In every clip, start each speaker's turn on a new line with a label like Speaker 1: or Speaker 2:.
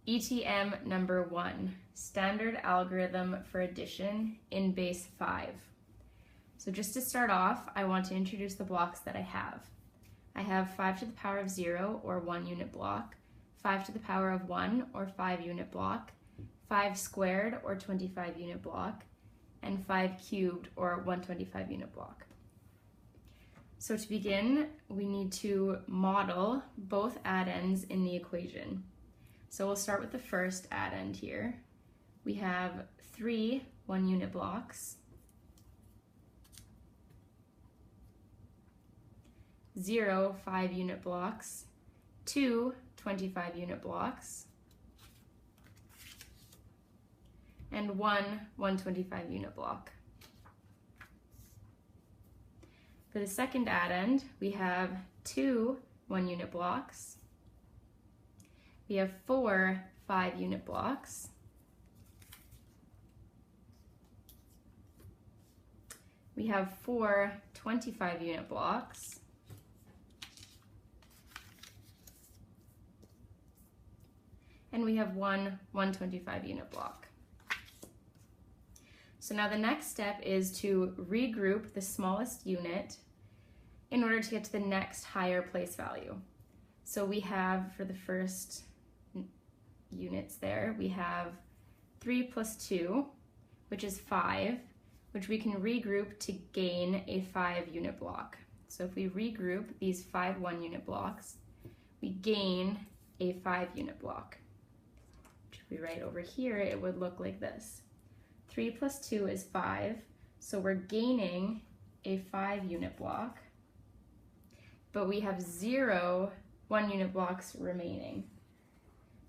Speaker 1: ETM number 1, standard algorithm for addition in base 5. So just to start off, I want to introduce the blocks that I have. I have 5 to the power of 0, or 1 unit block, 5 to the power of 1, or 5 unit block, 5 squared, or 25 unit block, and 5 cubed, or 125 unit block. So to begin, we need to model both addends in the equation. So we'll start with the first addend here. We have 3 1 unit blocks, 0 5 unit blocks, 2 25 unit blocks, and 1 125 unit block. For the second addend, we have 2 1 unit blocks, we have 4 5 unit blocks, we have 4 25 unit blocks, and we have 1 125 unit block. So now the next step is to regroup the smallest unit in order to get to the next higher place value. So we have, for the first units there, we have 3 plus 2, which is 5, which we can regroup to gain a 5 unit block. So if we regroup these 5 1 unit blocks, we gain a 5 unit block. Which if we write over here, it would look like this. 3 plus 2 is 5, so we're gaining a 5 unit block, but we have 0 1 unit blocks remaining.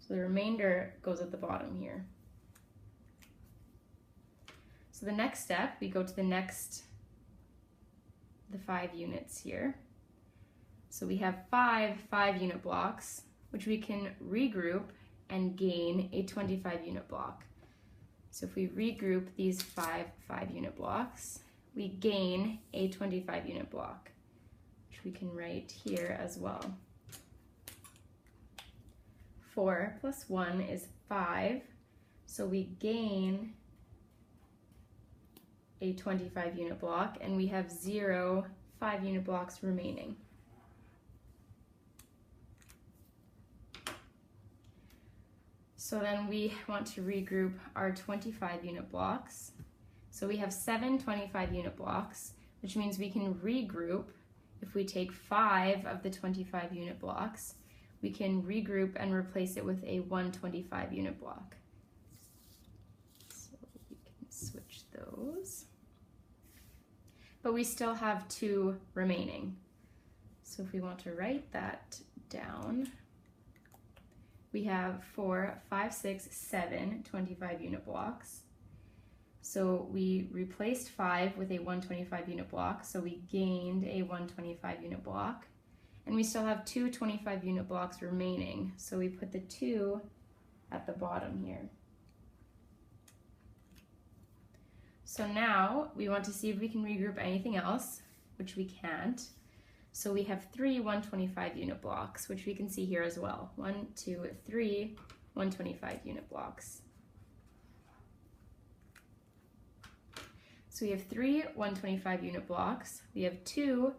Speaker 1: So the remainder goes at the bottom here. So the next step, we go to the 5 units here. So we have 5 5 unit blocks, which we can regroup and gain a 25 unit block. So if we regroup these 5 5 unit blocks, we gain a 25 unit block, which we can write here as well. 4 plus 1 is 5, so we gain a 25 unit block, and we have 0 5 unit blocks remaining. So then we want to regroup our 25 unit blocks. So we have 7 25 unit blocks, which means we can regroup. If we take 5 of the 25 unit blocks, we can regroup and replace it with a 125 unit block. So we can switch those. But we still have 2 remaining. So if we want to write that down, we have 4 5 6 7 25 unit blocks. So we replaced 5 with a 125 unit block, so we gained a 125 unit block. And we still have 2 25 unit blocks remaining, so we put the 2 at the bottom here. So now we want to see if we can regroup anything else, which we can't. So we have 3 125 unit blocks, which we can see here as well. 1 2 3 125 unit blocks. So we have 3 125 unit blocks, we have 2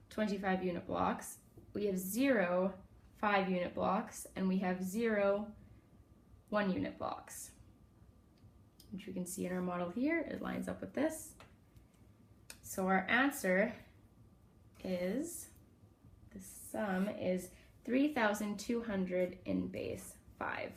Speaker 1: 25 unit blocks, we have 0 5 unit blocks, and we have 0 1 unit blocks, which we can see in our model here. It lines up with this. So our answer is, the sum is 3,200 in base 5.